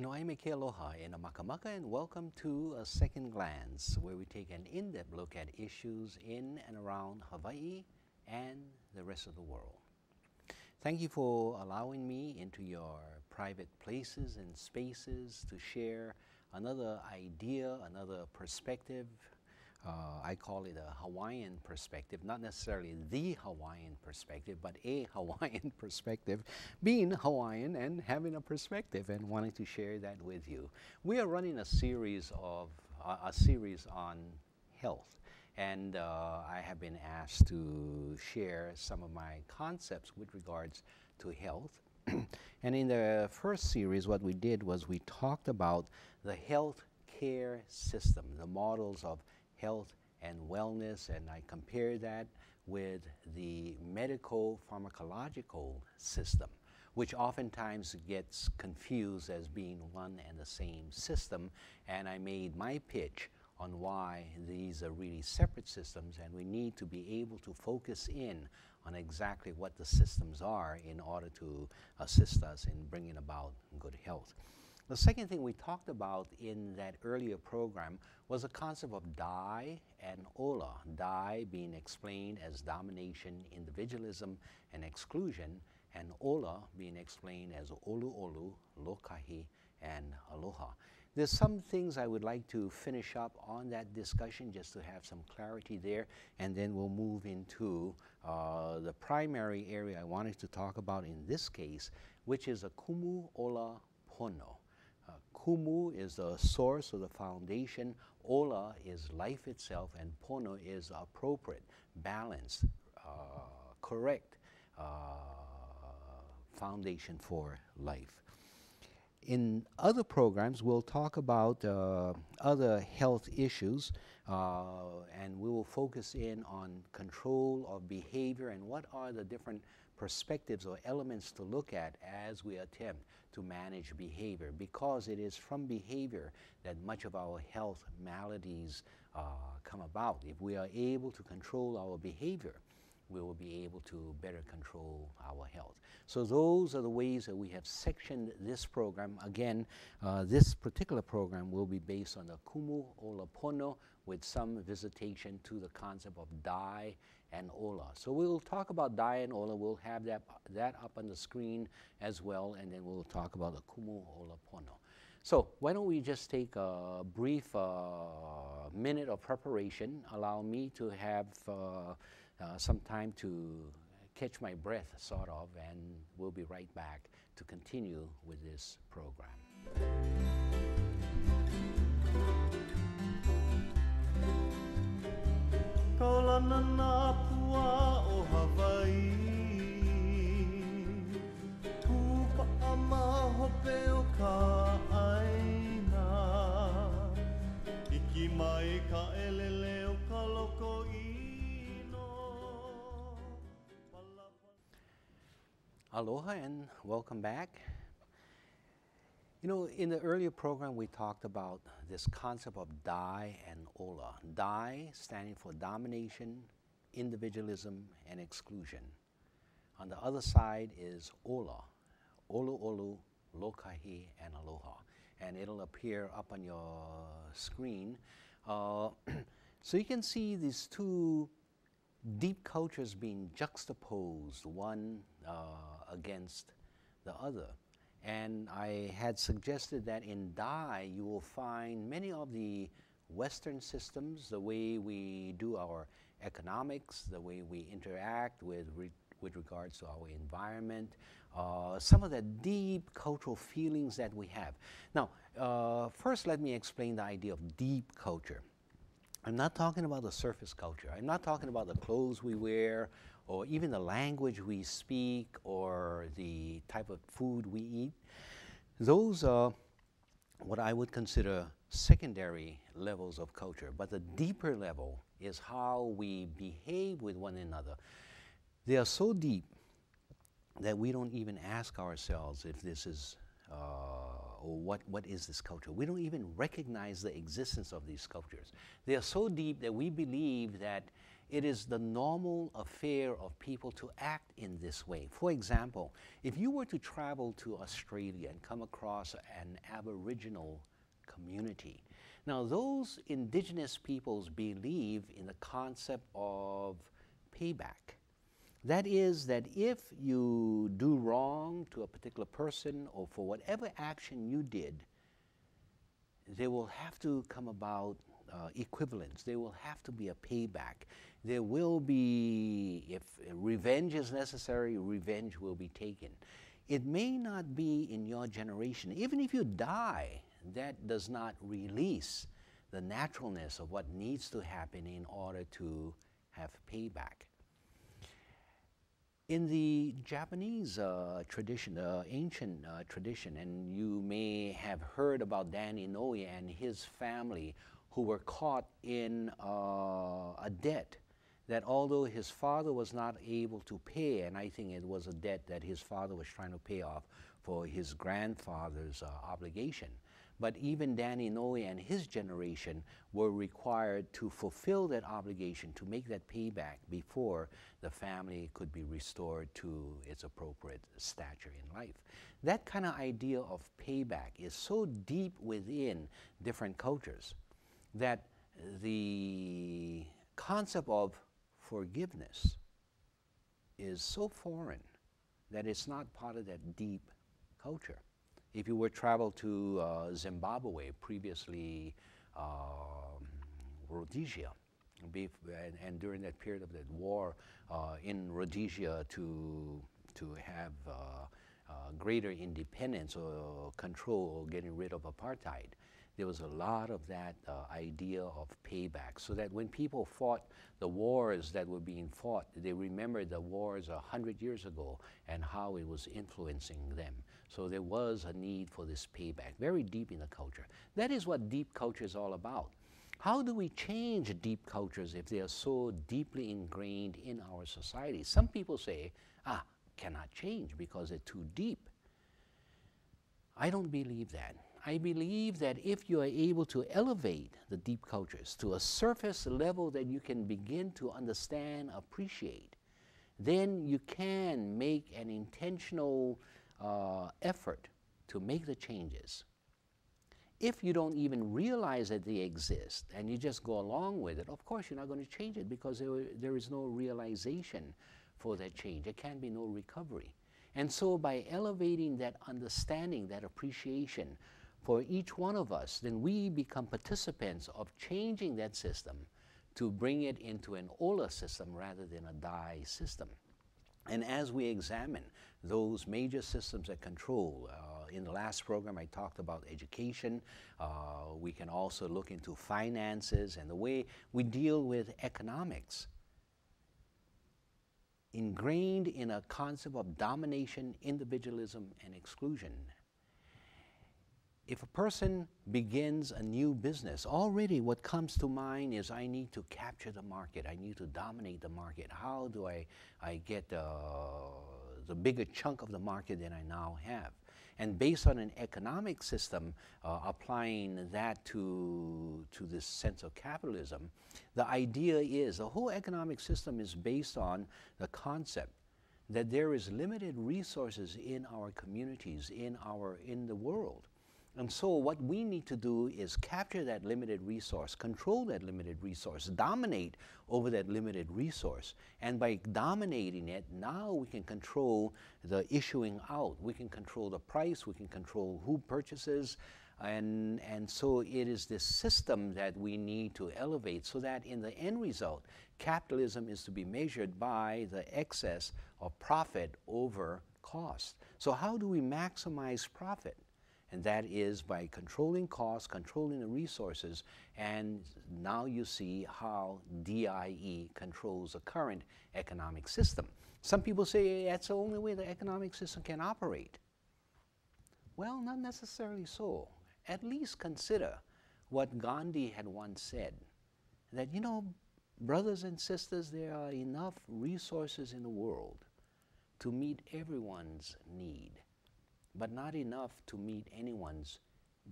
Anoaime ke aloha in a makamaka, and welcome to A Second Glance, where we take an in-depth look at issues in and around Hawaii and the rest of the world. Thank you for allowing me into your private places and spaces to share another idea, another perspective. I call it a Hawaiian perspective, not necessarily the Hawaiian perspective, but a Hawaiian perspective, being Hawaiian and having a perspective and wanting to share that with you. We are running a series on health, and I have been asked to share some of my concepts with regards to health. And in the first series, what we did was we talked about the health care system, the models of health and wellness, and I compare that with the medical pharmacological system, which oftentimes gets confused as being one and the same system, and I made my pitch on why these are really separate systems, and we need to be able to focus in on exactly what the systems are in order to assist us in bringing about good health. The second thing we talked about in that earlier program was the concept of Dai and Ola. Dai being explained as domination, individualism, and exclusion, and Ola being explained as Olu Olu, Lokahi, and Aloha. There's some things I would like to finish up on that discussion just to have some clarity there, and then we'll move into the primary area I wanted to talk about in this case, which is a Kumu Ola Pono. Kumu is the source or the foundation, Ola is life itself, and Pono is appropriate, balanced, correct foundation for life. In other programs, we'll talk about other health issues, and we will focus in on control of behavior and what are the different perspectives or elements to look at as we attempt to manage behavior, because it is from behavior that much of our health maladies come about. If we are able to control our behavior, we will be able to better control our health. So those are the ways that we have sectioned this program. Again, this particular program will be based on the Kumu Ola Pono with some visitation to the concept of Dai and Ola. So we'll talk about Dai and Ola. We'll have that up on the screen as well, and then we'll talk about the Kumu Ola Pono. So why don't we just take a brief minute of preparation, allow me to have some time to catch my breath, sort of, and we'll be right back to continue with this program. Kaulana nā pua o Hawaii, Kupa'a mahope o ka aina, Iki mai ka elele o ka loko ino. Aloha and welcome back. You know, in the earlier program we talked about this concept of Dai and Ola. Dai standing for domination, individualism, and exclusion. On the other side is Ola, Olu Olu, Lokahi, and Aloha. And it'll appear up on your screen. So you can see these two deep cultures being juxtaposed, one against the other. And I had suggested that in Dai you will find many of the Western systems, the way we do our economics, the way we interact with regards to our environment, some of the deep cultural feelings that we have. Now, first let me explain the idea of deep culture. I'm not talking about the surface culture. I'm not talking about the clothes we wear, or even the language we speak, or the type of food we eat. Those are what I would consider secondary levels of culture. But the deeper level is how we behave with one another. They are so deep that we don't even ask ourselves if this is, or what is this culture. We don't even recognize the existence of these cultures. They are so deep that we believe that It is the normal affair of people to act in this way. For example, if you were to travel to Australia and come across an Aboriginal community, now those indigenous peoples believe in the concept of payback. That is, that if you do wrong to a particular person or for whatever action you did, there will have to come about equivalence. There will have to be a payback. There will be, if revenge is necessary, revenge will be taken. It may not be in your generation. Even if you die, that does not release the naturalness of what needs to happen in order to have payback. In the Japanese tradition, ancient tradition, and you may have heard about Dan Inoue and his family who were caught in a debt that although his father was not able to pay, and I think it was a debt that his father was trying to pay off for his grandfather's obligation, but even Dan Inoue and his generation were required to fulfill that obligation, to make that payback before the family could be restored to its appropriate stature in life. That kind of idea of payback is so deep within different cultures that the concept of forgiveness is so foreign that it's not part of that deep culture. If you were to travel to Zimbabwe, previously Rhodesia, and during that period of that war in Rhodesia to have greater independence or control, or getting rid of apartheid, there was a lot of that idea of payback, so that when people fought the wars that were being fought, they remembered the wars 100 years ago and how it was influencing them. So there was a need for this payback, very deep in the culture. That is what deep culture is all about. How do we change deep cultures if they are so deeply ingrained in our society? Some people say, cannot change because they're too deep. I don't believe that. I believe that if you are able to elevate the deep cultures to a surface level that you can begin to understand, appreciate, then you can make an intentional effort to make the changes. If you don't even realize that they exist and you just go along with it, of course you're not going to change it because there is no realization for that change. There can be no recovery. And so by elevating that understanding, that appreciation for each one of us, then we become participants of changing that system to bring it into an Ola system rather than a Dai system. And as we examine those major systems that control, in the last program I talked about education, we can also look into finances and the way we deal with economics. Ingrained in a concept of domination, individualism, and exclusion. If a person begins a new business, already what comes to mind is I need to capture the market, I need to dominate the market. How do I get the bigger chunk of the market than I now have? And based on an economic system, applying that to this sense of capitalism, the idea is the whole economic system is based on the concept that there is limited resources in our communities, in the world. And so what we need to do is capture that limited resource, control that limited resource, dominate over that limited resource. And by dominating it, now we can control the issuing out. We can control the price, we can control who purchases. And so it is this system that we need to elevate so that in the end result, capitalism is to be measured by the excess of profit over cost. So how do we maximize profit? And that is by controlling costs, controlling the resources, and now you see how DIE controls the current economic system. Some people say that's the only way the economic system can operate. Well, not necessarily so. At least consider what Gandhi had once said, that, brothers and sisters, there are enough resources in the world to meet everyone's need, but not enough to meet anyone's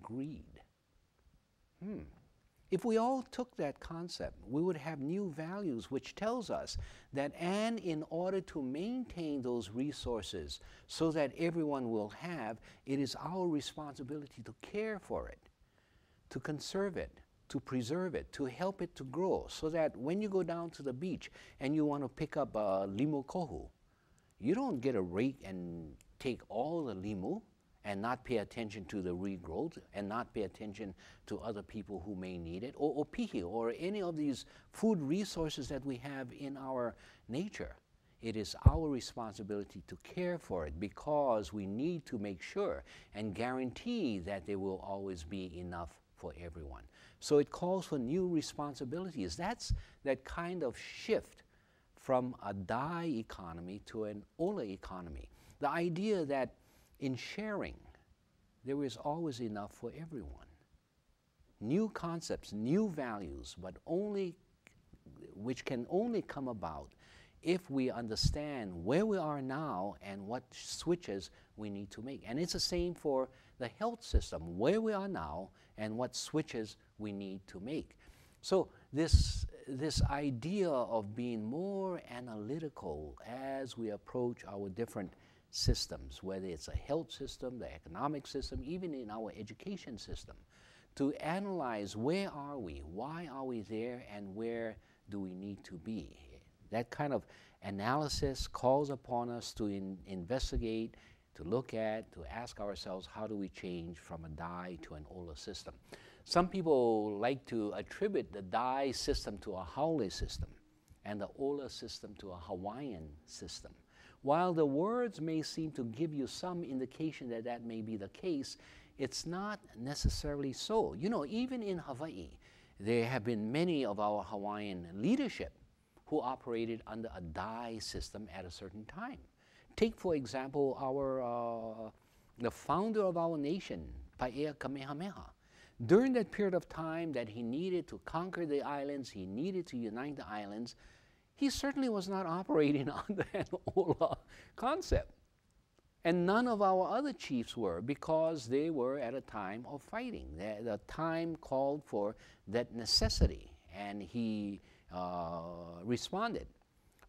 greed. If we all took that concept, we would have new values, which tells us that, and in order to maintain those resources so that everyone will have, it is our responsibility to care for it, to conserve it, to preserve it, to help it to grow, so that when you go down to the beach and you want to pick up a limu kohu, you don't get a rake and take all the limu and not pay attention to the regrowth and not pay attention to other people who may need it, or pihi, or any of these food resources that we have in our nature. It is our responsibility to care for it, because we need to make sure and guarantee that there will always be enough for everyone. So it calls for new responsibilities. That's that kind of shift from a dai economy to an ola economy. The idea that in sharing, there is always enough for everyone. New concepts, new values, but which can only come about if we understand where we are now and what switches we need to make. And it's the same for the health system, where we are now and what switches we need to make. So this idea of being more analytical as we approach our different systems, whether it's a health system, the economic system, even in our education system, to analyze where are we, why are we there, and where do we need to be. That kind of analysis calls upon us to investigate, to look at, to ask ourselves, how do we change from a dai to an ola system? Some people like to attribute the dai system to a haole system and the ola system to a Hawaiian system. While the words may seem to give you some indication that that may be the case, it's not necessarily so. You know, even in Hawaii, there have been many of our Hawaiian leadership who operated under a dai system at a certain time. Take, for example, the founder of our nation, Paea Kamehameha. During that period of time that he needed to conquer the islands, he needed to unite the islands, he certainly was not operating under an ola concept. And none of our other chiefs were, because they were at a time of fighting. The time called for that necessity, and he responded.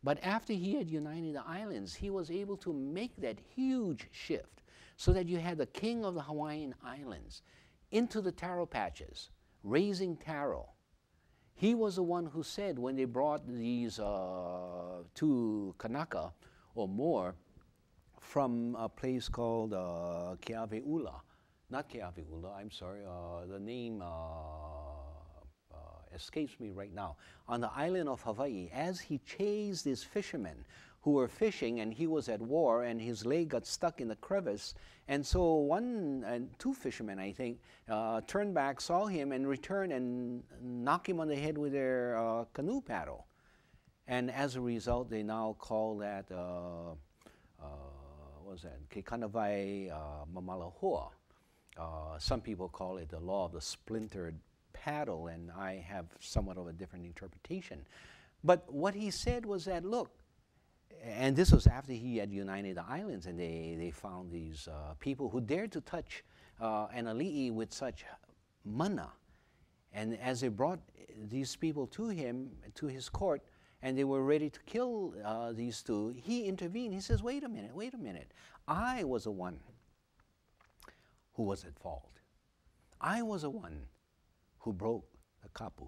But after he had united the islands, he was able to make that huge shift so that you had the king of the Hawaiian Islands into the taro patches, raising taro. He was the one who said, when they brought these two Kanaka or more from a place called Keaweula, not Keaweula, I'm sorry, the name escapes me right now, on the island of Hawaii, as he chased these fishermen who were fishing, and he was at war, and his leg got stuck in the crevice, and so one and two fishermen, I think, turned back, saw him, and returned and knocked him on the head with their canoe paddle. And as a result, they now call that, what was that, Kekanawai Mamalahoa. Some people call it the law of the splintered paddle, and I have somewhat of a different interpretation. But what he said was that, look, and this was after he had united the islands, and they found these people who dared to touch an ali'i with such mana. And as they brought these people to him, to his court, and they were ready to kill these two, he intervened. He says, wait a minute. I was the one who was at fault. I was the one who broke the kapu.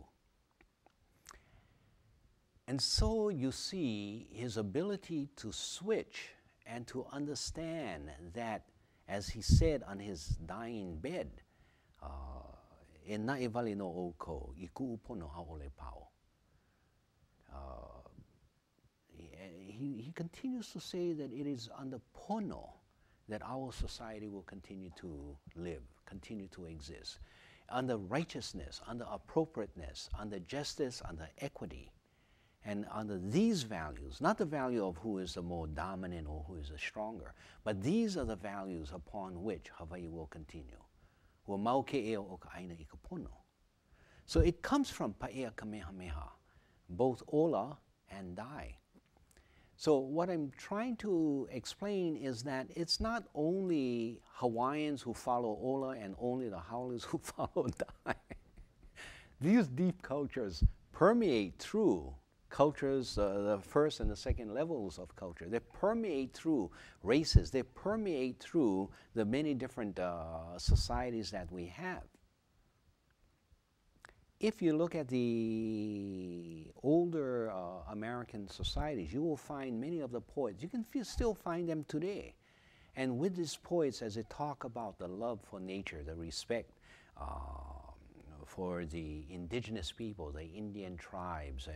And so you see his ability to switch and to understand that, as he said on his dying bed, e na'i wali no o ko, I ku'u pono ha'ole pao. He continues to say that it is under pono that our society will continue to live, continue to exist. Under righteousness, under appropriateness, under justice, under equity. And under these values, not the value of who is the more dominant or who is the stronger, but these are the values upon which Hawaii will continue. So it comes from Paea Kamehameha, both ola and dai. So what I'm trying to explain is that it's not only Hawaiians who follow ola and only the Haoles who follow dai. These deep cultures permeate through cultures, the first and the second levels of culture. They permeate through races. They permeate through the many different societies that we have. If you look at the older American societies, you will find many of the poets. You can still find them today. And with these poets, as they talk about the love for nature, the respect for the indigenous people, the Indian tribes,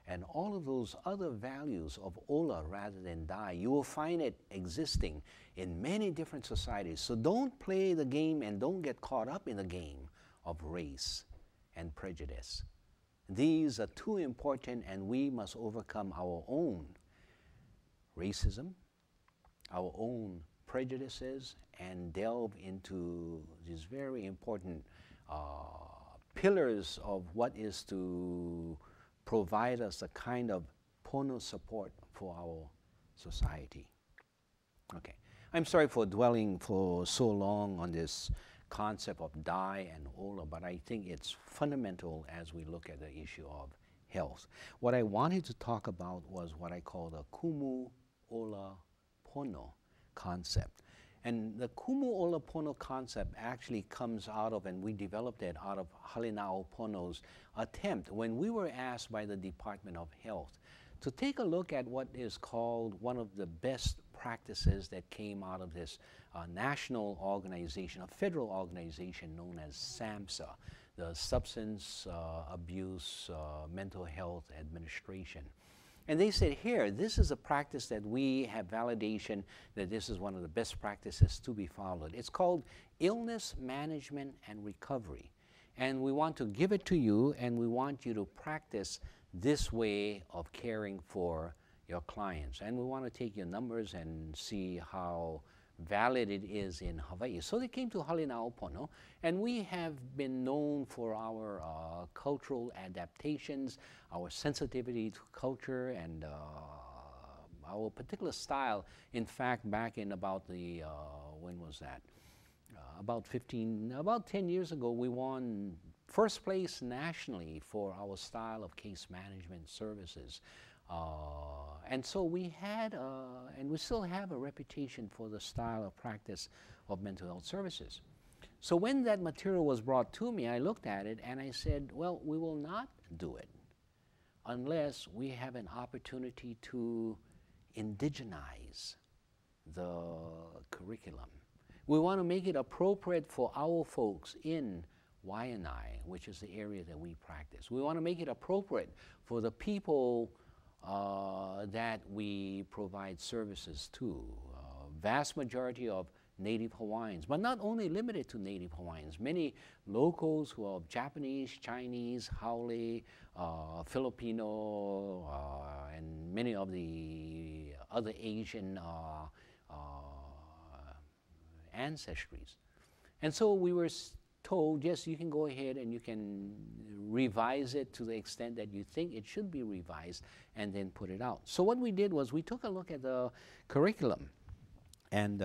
and all of those other values of ola rather than die, you will find it existing in many different societies. So don't play the game and don't get caught up in the game of race and prejudice. These are too important, and we must overcome our own racism, our own prejudices, and delve into these very important pillars of what is to provide us a kind of pono support for our society. Okay, I'm sorry for dwelling for so long on this concept of dai and ola, but I think it's fundamental as we look at the issue of health. What I wanted to talk about was what I call the kumu ola pono concept. And the kumu ola pono concept actually comes out of, and we developed it out of Halinao Pono's attempt when we were asked by the Department of Health to take a look at what is called one of the best practices that came out of this national organization, a federal organization known as SAMHSA, the Substance Abuse Mental Health Administration. And they said, here, this is a practice that we have validation that this is one of the best practices to be followed. It's called illness management and recovery. And we want to give it to you, and we want you to practice this way of caring for your clients. And we want to take your numbers and see how valid it is in Hawaii. So they came to Halinao Pono, and we have been known for our cultural adaptations, our sensitivity to culture, and our particular style. In fact, back in about the, when was that? About 10 years ago, we won first place nationally for our style of case management services. And so we had, and we still have a reputation for the style of practice of mental health services. So when that material was brought to me, I looked at it and I said, well, we will not do it unless we have an opportunity to indigenize the curriculum. We want to make it appropriate for our folks in Waianae, which is the area that we practice. We want to make it appropriate for the people that we provide services to. Vast majority of Native Hawaiians, but not only limited to Native Hawaiians. Many locals who are Japanese, Chinese, Haole, Filipino, and many of the other Asian ancestries. And so we were told, yes, you can go ahead and you can revise it to the extent that you think it should be revised and then put it out. So what we did was we took a look at the curriculum, and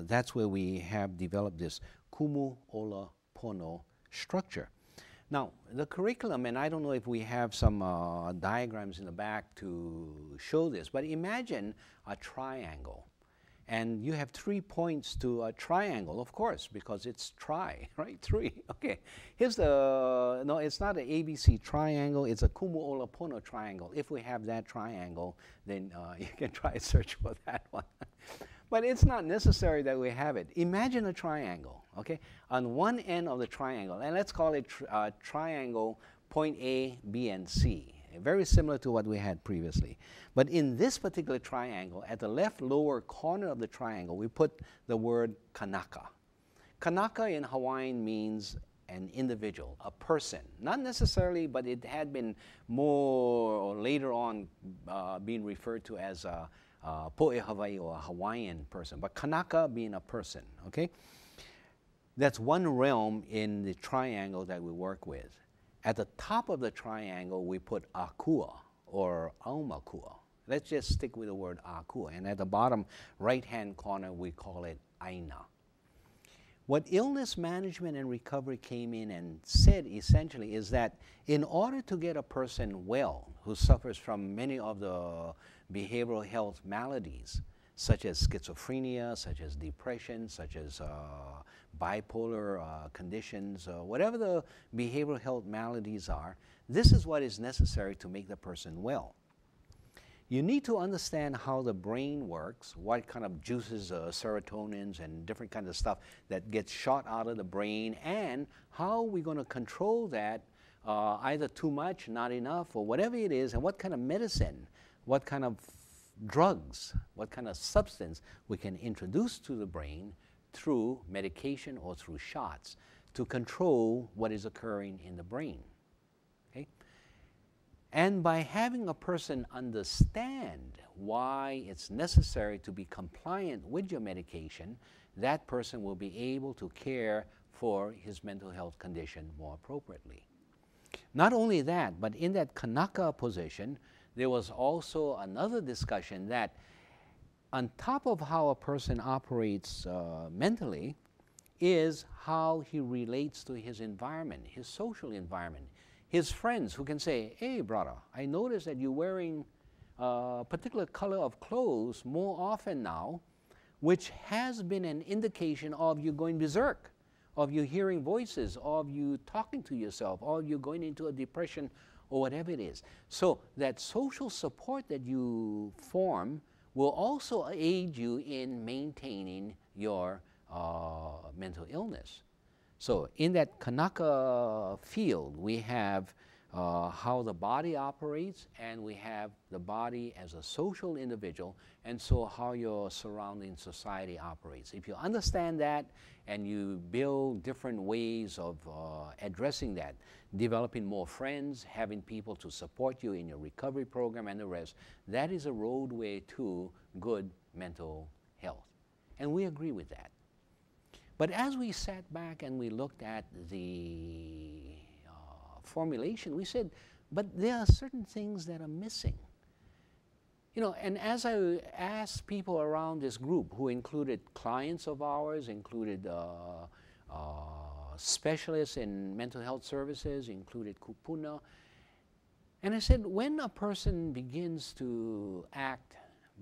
that's where we have developed this kumu ola pono structure. Now, the curriculum, and I don't know if we have some diagrams in the back to show this, but imagine a triangle. And you have 3 points to a triangle, of course, because it's tri, right? 3. Okay. Here's the, no, it's not an ABC triangle, it's a kumu ola pono triangle. If we have that triangle, then you can try and search for that one. But it's not necessary that we have it. Imagine a triangle, okay? On one end of the triangle, and let's call it triangle point A, B, and C. Very similar to what we had previously. But in this particular triangle, at the left lower corner of the triangle, we put the word kanaka. Kanaka in Hawaiian means an individual, a person. Not necessarily, but it had been more, or later on, being referred to as a po'e Hawaii, or a Hawaiian person. But kanaka being a person, okay? That's one realm in the triangle that we work with. At the top of the triangle, we put akua, or aumakua. Let's just stick with the word akua. And at the bottom right-hand corner, we call it aina. What illness management and recovery came in and said essentially is that in order to get a person well who suffers from many of the behavioral health maladies, such as schizophrenia, such as depression, such as bipolar conditions, whatever the behavioral health maladies are, this is what is necessary to make the person well. You need to understand how the brain works, what kind of juices, serotonins and different kinds of stuff that gets shot out of the brain, and how we're going to control that, either too much, not enough, or whatever it is, and what kind of medicine, what kind of drugs, what kind of substance we can introduce to the brain through medication or through shots to control what is occurring in the brain. Okay? And by having a person understand why it's necessary to be compliant with your medication, that person will be able to care for his mental health condition more appropriately. Not only that, but in that Kanaka position, there was also another discussion that on top of how a person operates mentally is how he relates to his environment, his social environment. His friends who can say, hey brother, I noticed that you're wearing a particular color of clothes more often now, which has been an indication of you going berserk, of you hearing voices, of you talking to yourself, of you going into a depression or whatever it is. So that social support that you form will also aid you in maintaining your mental illness. So in that Kanaka field, we have how the body operates, and we have the body as a social individual, and so how your surrounding society operates. If you understand that and you build different ways of addressing that, developing more friends, having people to support you in your recovery program and the rest, that is a roadway to good mental health. And we agree with that. But as we sat back and we looked at the formulation, we said, but there are certain things that are missing. You know, and as I asked people around this group, who included clients of ours, included specialists in mental health services, included kupuna, and I said, when a person begins to act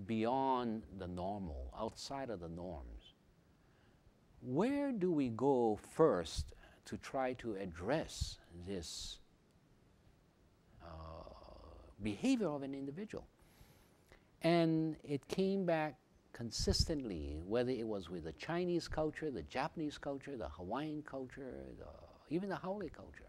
beyond the normal, outside of the norms, where do we go first to try to address this behavior of an individual? And it came back consistently, whether it was with the Chinese culture, the Japanese culture, the Hawaiian culture, even the Haole culture.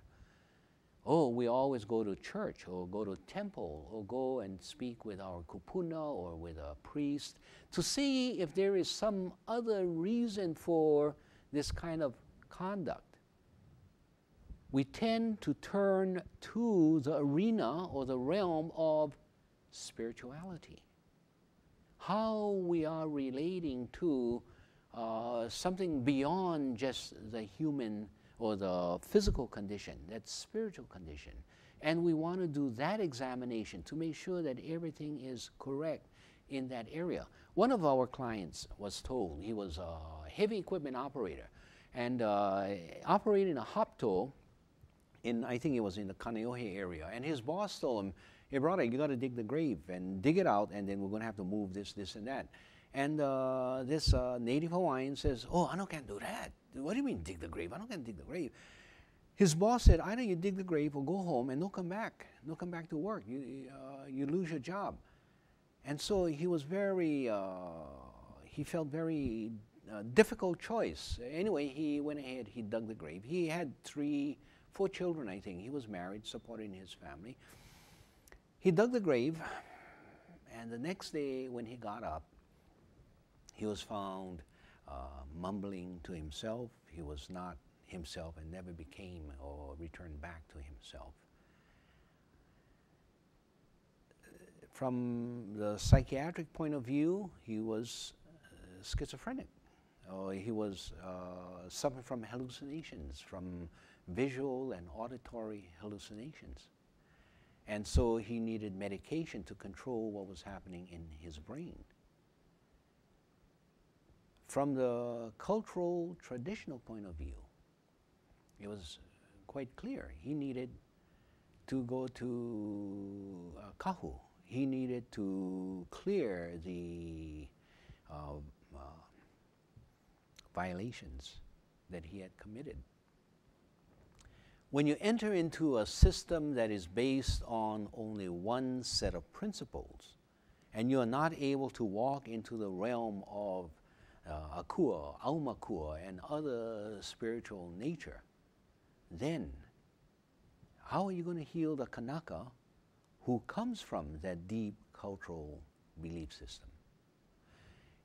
Oh, we always go to church or go to temple or go and speak with our kupuna or with a priest to see if there is some other reason for this kind of conduct. We tend to turn to the arena or the realm of spirituality. How we are relating to something beyond just the human or the physical condition, that spiritual condition. And we want to do that examination to make sure that everything is correct in that area. One of our clients was told, he was a heavy equipment operator, and operating a hop tow in, I think it was in the Kaneohe area, and his boss told him, hey brother, you got to dig the grave and dig it out, and then we're going to have to move this, this, and that. And this native Hawaiian says, oh, I don't can't do that. What do you mean dig the grave? I don't can't dig the grave. His boss said, either you dig the grave or go home and don't come back. Don't come back to work. You lose your job. And so he was very, he felt very difficult choice. Anyway, he went ahead, he dug the grave. He had 4 children, I think. He was married, supporting his family. He dug the grave, and the next day when he got up, he was found mumbling to himself. He was not himself and never became or returned back to himself. From the psychiatric point of view, he was schizophrenic. He was suffering from hallucinations, from visual and auditory hallucinations. And so he needed medication to control what was happening in his brain. from the cultural, traditional point of view, it was quite clear. He needed to go to Kahu. He needed to clear the violations that he had committed. When you enter into a system that is based on only one set of principles, and you are not able to walk into the realm of Akua, Aumakua, and other spiritual nature, then how are you going to heal the Kanaka who comes from that deep cultural belief system?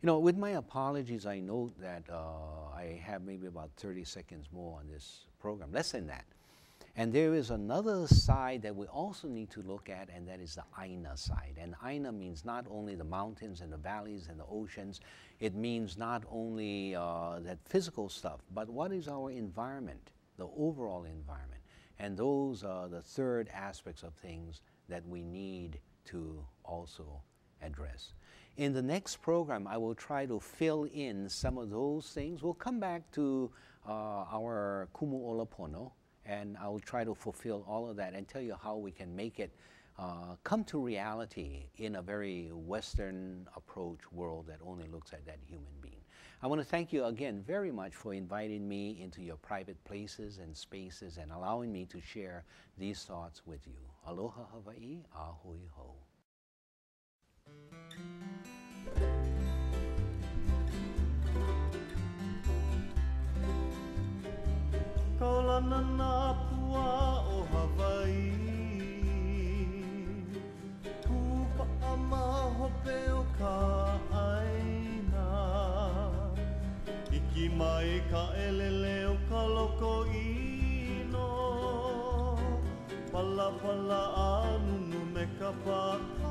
You know, with my apologies, I note that I have maybe about 30 seconds more on this program, less than that. And there is another side that we also need to look at, and that is the Aina side. And Aina means not only the mountains and the valleys and the oceans, it means not only that physical stuff, but what is our environment, the overall environment. And those are the third aspects of things that we need to also address. In the next program, I will try to fill in some of those things. We'll come back to our Kumu Olapono, and I will try to fulfill all of that and tell you how we can make it come to reality in a very Western approach world that only looks at that human being. I want to thank you again very much for inviting me into your private places and spaces and allowing me to share these thoughts with you. Aloha Hawaii, ahui ho. Kaulana nā pua o Hawaii, Kupa'a mahope o ka aina, Iki mai ka elele o ka loko ino, Pala pala anunu me ka paka